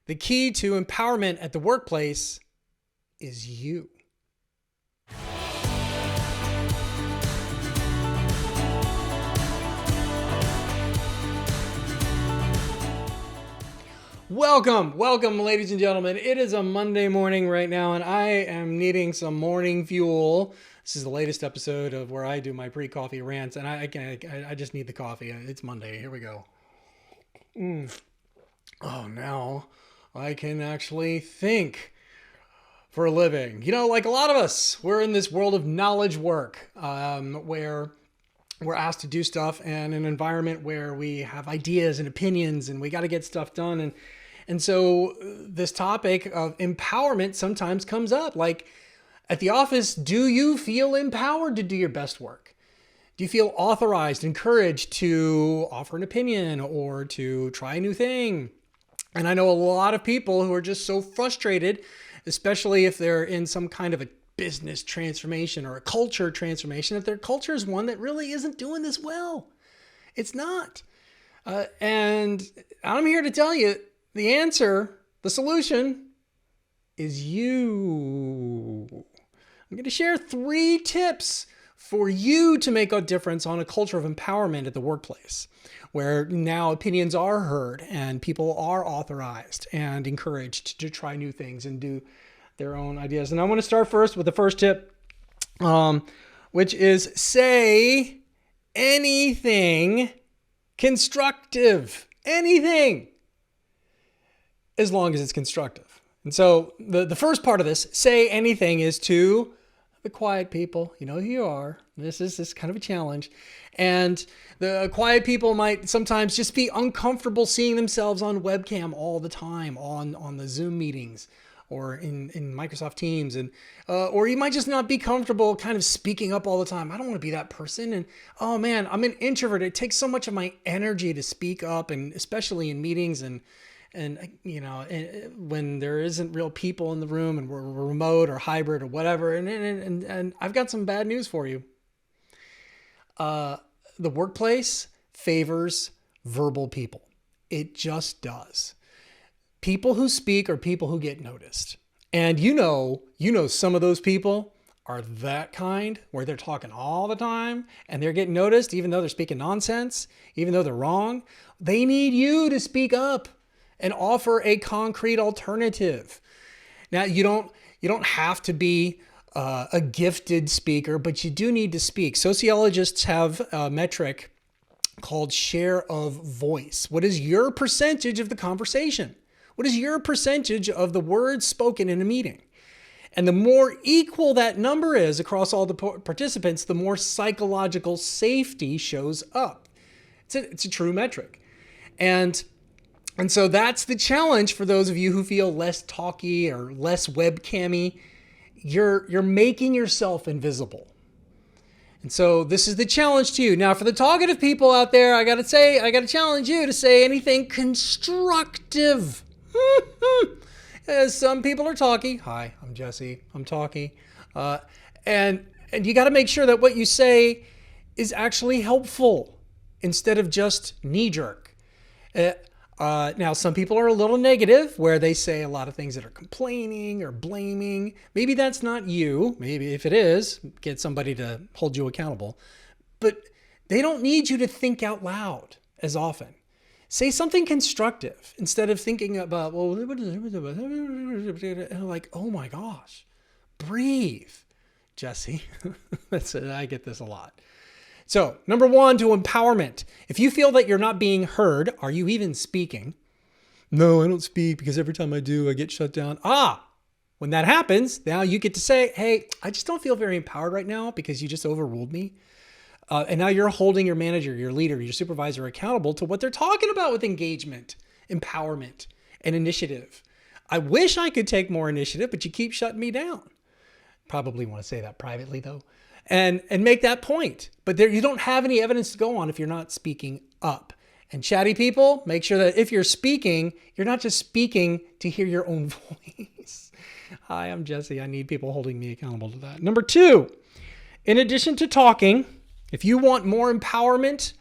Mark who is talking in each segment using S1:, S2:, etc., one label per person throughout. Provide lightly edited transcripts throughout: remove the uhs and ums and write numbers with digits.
S1: The key to empowerment at the workplace is you. Welcome, ladies and gentlemen. It is a Monday morning right now, and I am needing some morning fuel. This is the latest episode of where I do my pre-coffee rants, and I just need the coffee. It's Monday. Here we go. Oh, now I can actually think for a living. You know, like a lot of us, we're in this world of knowledge work, where we're asked to do stuff in an environment where we have ideas and opinions and we got to get stuff done. And so this topic of empowerment sometimes comes up. Like at the office, do you feel empowered to do your best work? Do you feel authorized, encouraged to offer an opinion or to try a new thing? And I know a lot of people who are just so frustrated, especially if they're in some kind of a business transformation or a culture transformation, if their culture is one that really isn't doing this well. It's not. And I'm here to tell you the answer, the solution is you. I'm going to share 3 tips for you to make a difference on a culture of empowerment at the workplace, where now opinions are heard and people are authorized and encouraged to try new things and do their own ideas. And I want to start first with the first tip, which is say anything constructive. Anything, as long as it's constructive. And so the first part of this, say anything, is to the quiet people. You know who you are. This is kind of a challenge. And the quiet people might sometimes just be uncomfortable seeing themselves on webcam all the time, on the Zoom meetings, or in Microsoft Teams, and or you might just not be comfortable kind of speaking up all the time. I don't want to be that person. And oh man, I'm an introvert. It takes so much of my energy to speak up, and especially in meetings and you know, when there isn't real people in the room and we're remote or hybrid or whatever. And I've got some bad news for you. The workplace favors verbal people. It just does. People who speak are people who get noticed. And you know some of those people are that kind where they're talking all the time and they're getting noticed even though they're speaking nonsense, even though they're wrong. They need you to speak up and offer a concrete alternative. Now, you don't have to be a gifted speaker, but you do need to speak. Sociologists have a metric called share of voice. What is your percentage of the conversation? What is your percentage of the words spoken in a meeting? And the more equal that number is across all the participants, the more psychological safety shows up. It's a true metric. And so that's the challenge for those of you who feel less talky or less webcammy. You're making yourself invisible. And so this is the challenge to you. Now, for the talkative people out there, I got to challenge you to say anything constructive. Some people are talky. Hi, I'm Jesse. I'm talky. And you got to make sure that what you say is actually helpful instead of just knee-jerk. Now, some people are a little negative where they say a lot of things that are complaining or blaming. Maybe that's not you. Maybe if it is, get somebody to hold you accountable. But they don't need you to think out loud as often. Say something constructive instead of thinking about, well, like, oh my gosh, breathe, Jesse. I get this a lot. So, number 1, to empowerment. If you feel that you're not being heard, are you even speaking? No, I don't speak because every time I do, I get shut down. When that happens, now you get to say, hey, I just don't feel very empowered right now because you just overruled me. And now you're holding your manager, your leader, your supervisor accountable to what they're talking about with engagement, empowerment, and initiative. I wish I could take more initiative, but you keep shutting me down. Probably want to say that privately though. And make that point. But you don't have any evidence to go on if you're not speaking up. And chatty people, make sure that if you're speaking, you're not just speaking to hear your own voice. Hi, I'm Jesse. I need people holding me accountable to that. Number 2, in addition to talking, if you want more empowerment,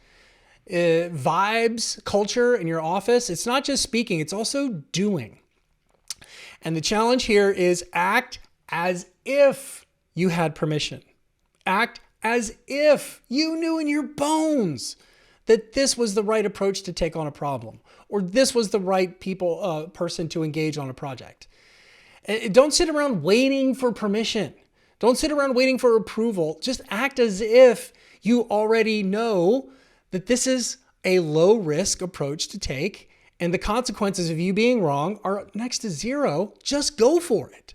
S1: vibes, culture in your office, it's not just speaking, it's also doing. And the challenge here is act as if you had permission. Act as if you knew in your bones that this was the right approach to take on a problem, or this was the right person to engage on a project. And don't sit around waiting for permission. Don't sit around waiting for approval. Just act as if you already know that this is a low risk approach to take, and the consequences of you being wrong are next to zero. Just go for it.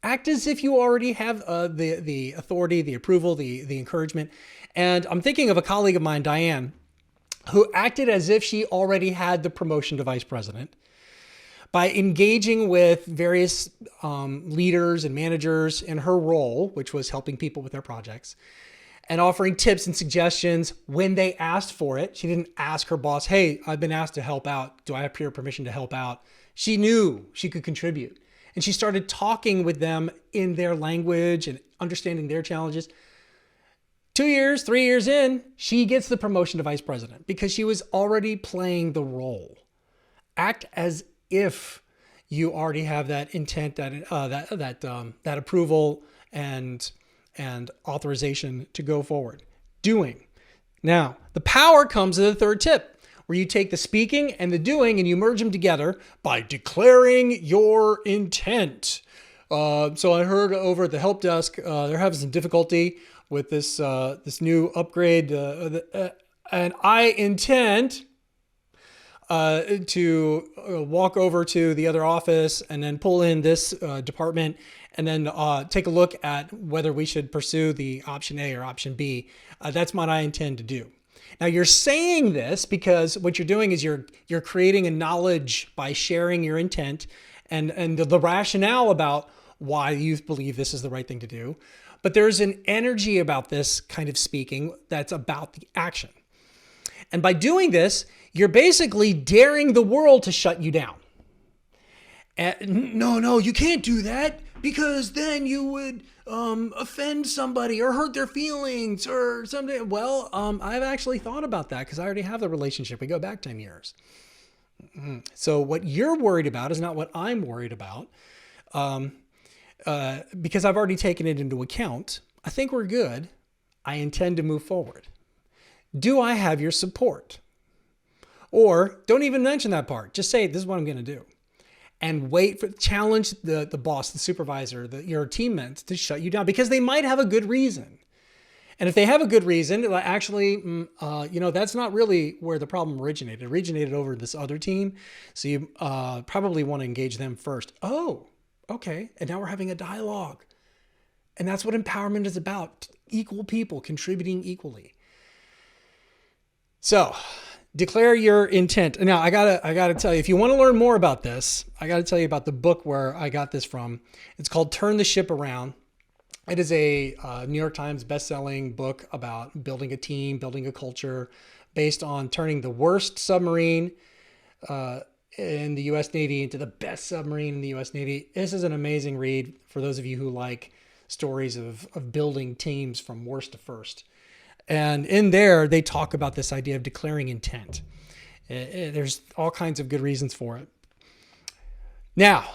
S1: Act as if you already have the authority, the approval, the encouragement. And I'm thinking of a colleague of mine, Diane, who acted as if she already had the promotion to vice president by engaging with various leaders and managers in her role, which was helping people with their projects, and offering tips and suggestions when they asked for it. She didn't ask her boss, hey, I've been asked to help out. Do I have your permission to help out? She knew she could contribute. And she started talking with them in their language and understanding their challenges. 2 years, 3 years in, she gets the promotion to vice president because she was already playing the role. Act as if you already have that intent, that approval and authorization to go forward. Doing. Now, the power comes in the third tip, where you take the speaking and the doing and you merge them together by declaring your intent. So I heard over at the help desk, they're having some difficulty with this new upgrade, and I intend to walk over to the other office and then pull in this department and then take a look at whether we should pursue the option A or option B. That's what I intend to do. Now you're saying this because what you're doing is you're creating a knowledge by sharing your intent and the rationale about why you believe this is the right thing to do. But there's an energy about this kind of speaking that's about the action. And by doing this, you're basically daring the world to shut you down. And no, you can't do that because then you would offend somebody or hurt their feelings or something. Well, I've actually thought about that because I already have the relationship. We go back 10 years. So what you're worried about is not what I'm worried about. Because I've already taken it into account. I think we're good. I intend to move forward. Do I have your support? Or don't even mention that part. Just say, this is what I'm going to do. And challenge the boss, the supervisor, your teammates to shut you down because they might have a good reason. And if they have a good reason, actually, that's not really where the problem originated. It originated over this other team. So you probably want to engage them first. Oh, okay. And now we're having a dialogue. And that's what empowerment is about. Equal people contributing equally. So declare your intent. Now I gotta tell you, if you want to learn more about this, I gotta tell you about the book where I got this from. It's called Turn the Ship Around. It is a New York Times best-selling book about building a team, building a culture based on turning the worst submarine in the U.S. Navy into the best submarine in the U.S. Navy. This is an amazing read for those of you who like stories of building teams from worst to first. And in there, they talk about this idea of declaring intent. There's all kinds of good reasons for it. Now,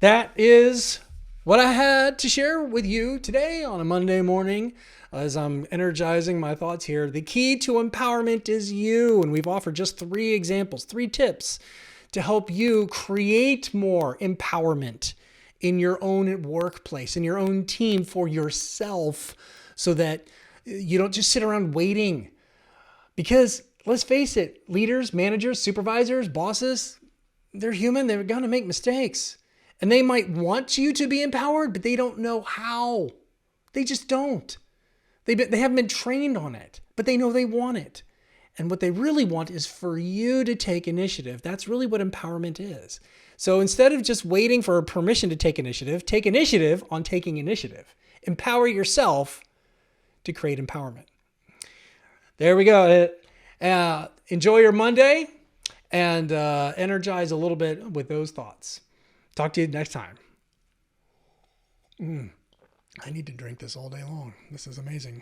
S1: that is what I had to share with you today on a Monday morning as I'm energizing my thoughts here. The key to empowerment is you. And we've offered just 3 examples, 3 tips to help you create more empowerment in your own workplace, in your own team for yourself so that you don't just sit around waiting. Because let's face it, leaders, managers, supervisors, bosses, they're human. They're going to make mistakes. And they might want you to be empowered, but they don't know how. They just don't. They haven't been trained on it, but they know they want it. And what they really want is for you to take initiative. That's really what empowerment is. So instead of just waiting for permission to take initiative on taking initiative. Empower yourself to create empowerment. There we go. Enjoy your Monday and energize a little bit with those thoughts. Talk to you next time. I need to drink this all day long. This is amazing.